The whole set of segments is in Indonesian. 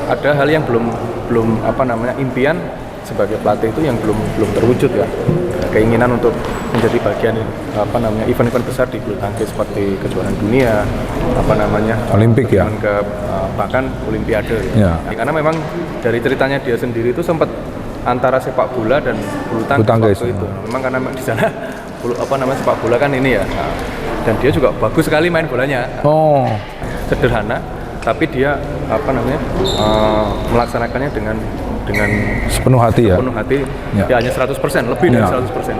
ada hal yang belum apa namanya, impian sebagai pelatih itu yang belum terwujud ya. Keinginan untuk menjadi bagian apa namanya event-event besar di bulu tangkis seperti kejuaraan dunia, apa namanya, Olimpik ya, bahkan olimpiade ya. Karena memang dari ceritanya dia sendiri itu sempat antara sepak bola dan bulu tangkis waktu itu. Memang karena di sana apa namanya, sepak bola kan ini ya. Dan dia juga bagus sekali main bolanya. Sederhana, tapi dia apa namanya, melaksanakannya dengan sepenuh hati ya. Sepenuh hati. Ya hanya 100%, lebih dari 100%.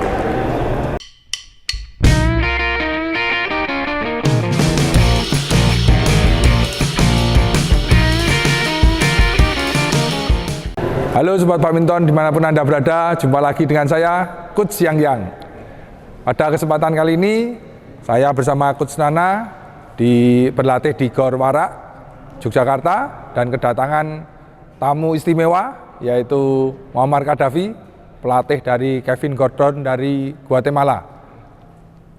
Halo Sobat Badminton dimanapun Anda berada, jumpa lagi dengan saya, Coach Yang. Pada kesempatan kali ini, saya bersama Coach Nana berlatih di Gor Warak, Yogyakarta, dan kedatangan tamu istimewa, yaitu Muammar Qaddafi, pelatih dari Kevin Gordon dari Guatemala.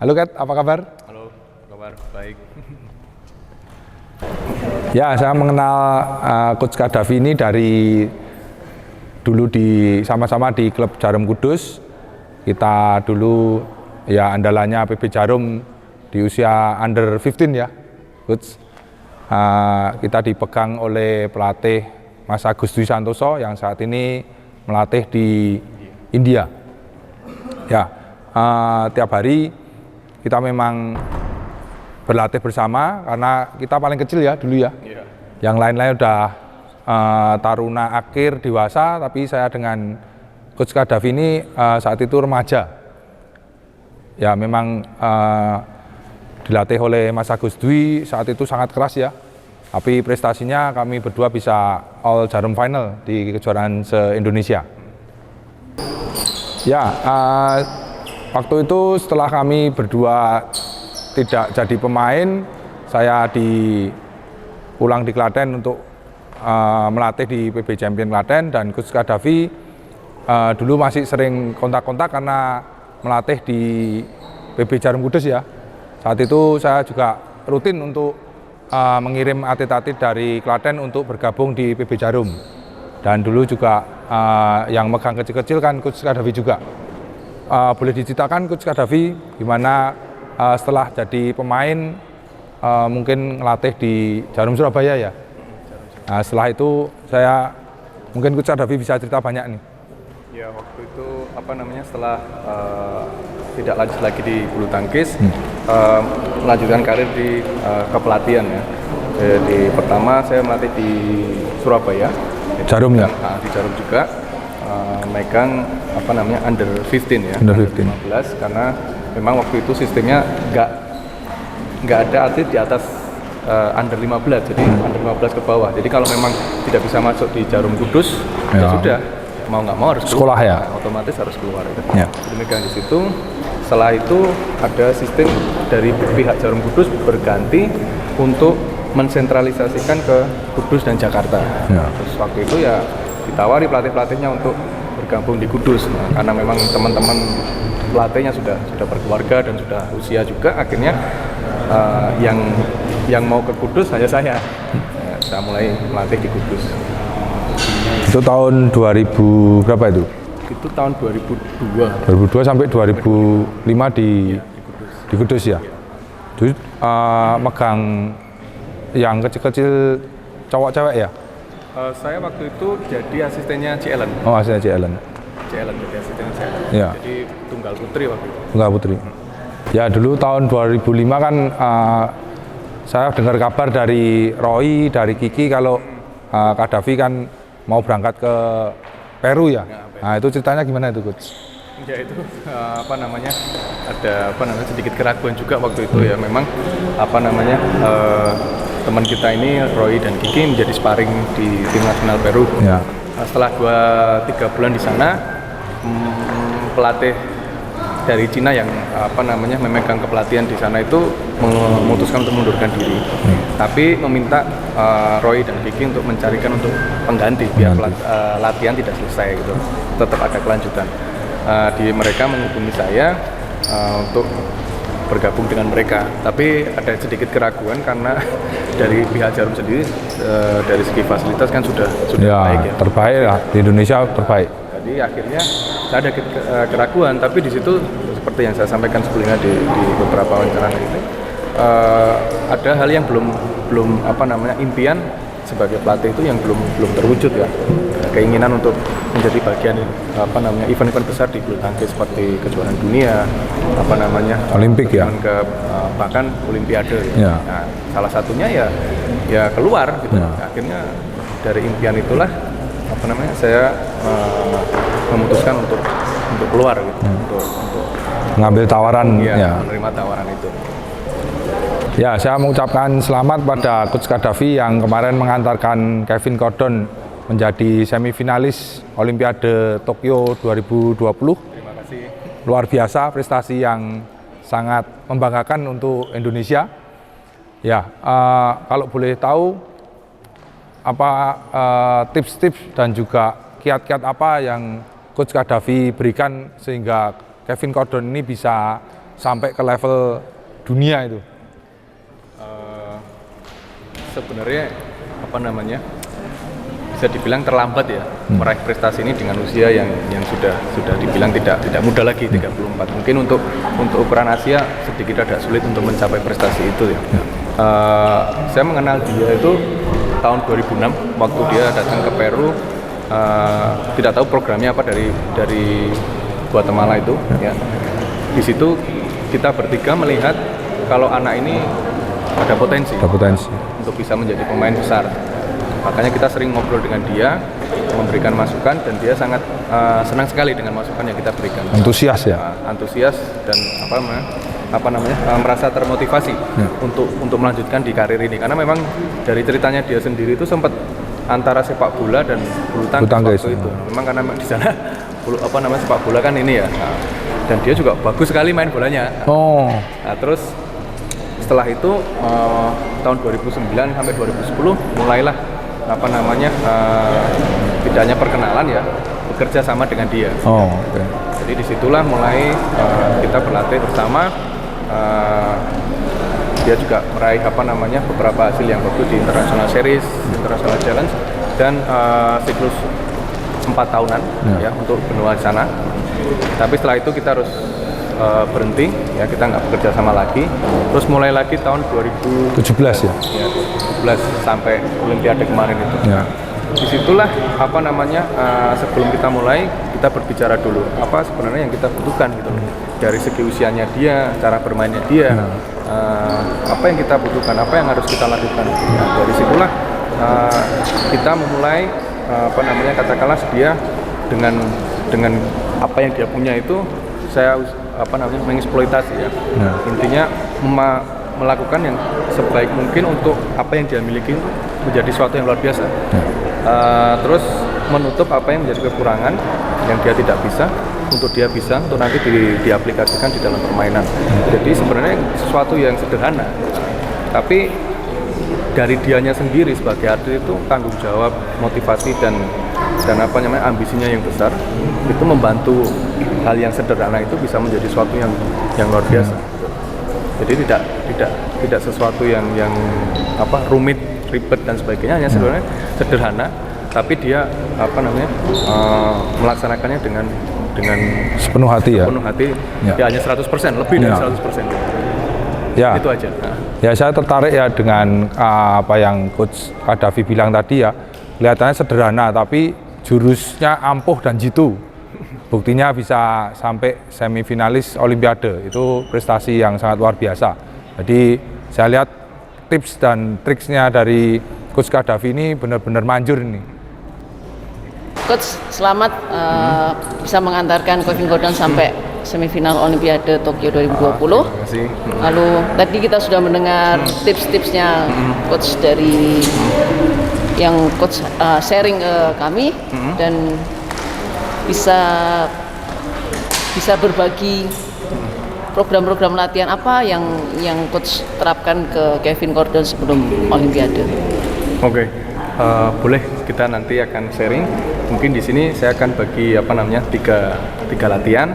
Halo Kat, apa kabar? Halo, kabar baik. Ya, saya mengenal Coach Qaddafi ini dari dulu sama-sama di klub Jarum Kudus. Kita dulu ya andalannya PB Jarum di usia under 15 ya, Coach. Kita dipegang oleh pelatih Mas Agus Dwi Santoso yang saat ini melatih di India. Ya, tiap hari kita memang berlatih bersama karena kita paling kecil ya dulu ya. Yang lain-lain udah taruna akhir dewasa, tapi saya dengan Coach Qaddafi ini saat itu remaja. Ya memang dilatih oleh Mas Agus Dwi, saat itu sangat keras ya. Tapi prestasinya kami berdua bisa all Jarum final di kejuaraan se-Indonesia. Ya, waktu itu setelah kami berdua tidak jadi pemain, saya pulang di Klaten untuk melatih di PB Champion Klaten, dan Coach Qaddafi dulu masih sering kontak-kontak karena melatih di PB Jarum Kudus ya. Saat itu saya juga rutin untuk mengirim atlet-atlet dari Klaten untuk bergabung di PB Jarum. Dan dulu juga yang megang kecil-kecil kan Coach Qaddafi juga. Boleh diceritakan Coach Qaddafi gimana setelah jadi pemain mungkin ngelatih di Jarum Surabaya ya. Nah, setelah itu saya mungkin Coach Qaddafi bisa cerita banyak nih. Ya, waktu itu apa namanya, setelah tidak lanjut lagi di bulu tangkis, melanjutkan karir di kepelatihan ya. Jadi pertama saya melatih di Surabaya. Jarum ya? Di Jarum juga, megang apa namanya, under 15 ya. Under 15. 15, karena memang waktu itu sistemnya nggak ada atlet di atas under 15, jadi under 15 ke bawah. Jadi kalau memang tidak bisa masuk di Jarum Kudus, ya sudah, mau nggak mau harus keluar. Sekolah ya? Otomatis harus keluar. Ya. Jadi megang di situ. Setelah itu ada sistem dari pihak Jarum Kudus berganti untuk mensentralisasikan ke Kudus dan Jakarta. Ya. Terus waktu itu ya ditawari pelatih-pelatihnya untuk bergabung di Kudus. Nah, karena memang teman-teman pelatihnya sudah berkeluarga dan sudah usia juga, akhirnya yang mau ke Kudus hanya saya. Ya, saya mulai melatih di Kudus. Itu tahun 2000 berapa itu? Itu tahun 2002. 2002 sampai 2005 di Kudus ya. Jadi megang yang kecil-kecil cowok-cewek ya? Saya waktu itu jadi asistennya C. Ellen. Oh, asistennya C. Ellen. Jadi asistennya C. Ellen. Ya. Jadi tunggal putri waktu itu. Tunggal putri. Ya dulu tahun 2005 kan saya dengar kabar dari Roy, dari Kiki kalau Qaddafi kan mau berangkat ke Peru ya. Nah itu ceritanya gimana itu Coach? Ya itu apa namanya, ada apa namanya sedikit keraguan juga waktu itu ya. Memang apa namanya, teman kita ini Roy dan Kiki menjadi sparring di tim nasional Peru. Ya. Setelah 2-3 bulan di sana, pelatih dari Cina yang apa namanya memegang kepelatihan di sana itu memutuskan untuk mundurkan diri. Tapi meminta Roy dan Kiki untuk mencarikan untuk pengganti biar latihan tidak selesai gitu. Tetap ada kelanjutan. Mereka menghubungi saya untuk bergabung dengan mereka. Tapi ada sedikit keraguan karena dari pihak Jarum sendiri dari segi fasilitas kan sudah Ya, baik ya. terbaik lah di Indonesia, terbaik. Jadi akhirnya saya ada keraguan, tapi di situ seperti yang saya sampaikan sebelumnya di beberapa wawancara ini ada hal yang belum apa namanya, impian sebagai pelatih itu yang belum terwujud ya. Keinginan untuk menjadi bagian apa namanya event-event besar di bulu tangkis seperti kejuaraan dunia, apa namanya Olimpik ya. bahkan Olimpiade. Ya. Nah, salah satunya ya keluar gitu. Ya. Akhirnya dari impian itulah apa namanya saya memutuskan untuk keluar gitu, untuk Ngambil tawaran ya. menerima tawaran itu. Ya, saya mengucapkan selamat pada Coach Kadafi yang kemarin mengantarkan Kevin Gordon menjadi semifinalis Olimpiade Tokyo 2020. Terima kasih. Luar biasa, prestasi yang sangat membanggakan untuk Indonesia. Ya, kalau boleh tahu apa tips-tips dan juga kiat-kiat apa yang Coach Kadafi berikan sehingga Kevin Gordon ini bisa sampai ke level dunia itu? Sebenarnya apa namanya, bisa dibilang terlambat ya meraih prestasi ini dengan usia yang sudah dibilang tidak muda lagi, 34. Mungkin untuk ukuran Asia sedikit agak sulit untuk mencapai prestasi itu ya. Saya mengenal dia itu tahun 2006 waktu dia datang ke Peru. Tidak tahu programnya apa dari Guatemala itu ya. Di situ kita bertiga melihat kalau anak ini ada potensi untuk bisa menjadi pemain besar. Makanya kita sering ngobrol dengan dia, memberikan masukan, dan dia sangat senang sekali dengan masukan yang kita berikan. Antusias ya? Antusias dan merasa termotivasi untuk melanjutkan di karir ini. Karena memang dari ceritanya dia sendiri itu sempat antara sepak bola dan bulu tangkis waktu itu. Memang karena di sana sepak bola kan ini ya. Dan dia juga bagus sekali main bolanya. Nah, terus setelah itu tahun 2009 sampai 2010 mulailah tidak hanya perkenalan ya, bekerja sama dengan dia. Jadi disitulah mulai kita berlatih bersama. Dia juga meraih beberapa hasil yang bagus di International Series, International Challenge, dan siklus 4 tahunan ya untuk benua di sana. Tapi setelah itu kita harus berhenti ya, kita nggak bekerja sama lagi. Terus mulai lagi tahun 2017 ya? Ya, 2017 sampai Olimpiade kemarin itu. Ya. Disitulah sebelum kita mulai, kita berbicara dulu apa sebenarnya yang kita butuhkan gitu loh. Dari segi usianya dia, cara bermainnya dia, apa yang kita butuhkan, apa yang harus kita lakukan. Nah, dari situlah kita memulai katakanlah dia dengan apa yang dia punya itu saya mengeksploitasi ya. Intinya melakukan yang sebaik mungkin untuk apa yang dia miliki itu menjadi sesuatu yang luar biasa. Terus menutup apa yang menjadi kekurangan yang dia tidak bisa untuk dia bisa untuk nanti diaplikasikan di dalam permainan. Jadi sebenarnya sesuatu yang sederhana, tapi dari dianya sendiri sebagai atlet itu tanggung jawab, motivasi dan ambisinya yang besar itu membantu hal yang sederhana itu bisa menjadi sesuatu yang luar biasa. Jadi tidak sesuatu yang rumit, ribet dan sebagainya, hanya sebenarnya sederhana, tapi dia melaksanakannya dengan sepenuh hati ya. Ya hanya 100%, lebih dari 100%. Ya. Itu aja. Ya, saya tertarik ya dengan apa yang Coach Kadafi bilang tadi ya. Kelihatannya sederhana tapi jurusnya ampuh dan jitu. Buktinya bisa sampai semifinalis Olimpiade. Itu prestasi yang sangat luar biasa. Jadi saya lihat tips dan triksnya dari Coach Kadafi ini benar-benar manjur ini. Coach, selamat bisa mengantarkan Kevin Gordon sampai semifinal Olimpiade Tokyo 2020. Terima kasih. Lalu tadi kita sudah mendengar tips-tipsnya Coach dari yang Coach sharing ke kami dan bisa berbagi program-program latihan apa yang Coach terapkan ke Kevin Gordon sebelum Olimpiade. Oke. Boleh kita nanti akan sharing. Mungkin di sini saya akan bagi tiga latihan.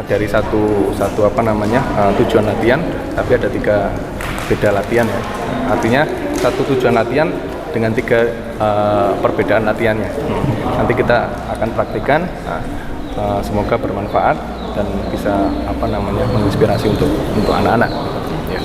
dari satu apa namanya tujuan latihan, tapi ada 3 beda latihan ya. Artinya satu tujuan latihan dengan 3 perbedaan latihannya. Nanti kita akan praktikkan. Semoga bermanfaat dan bisa apa namanya menginspirasi untuk anak-anak. Ya.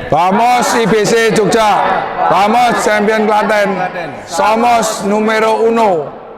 Vamos IBC Jogja, vamos champion Klaten, somos numero 1.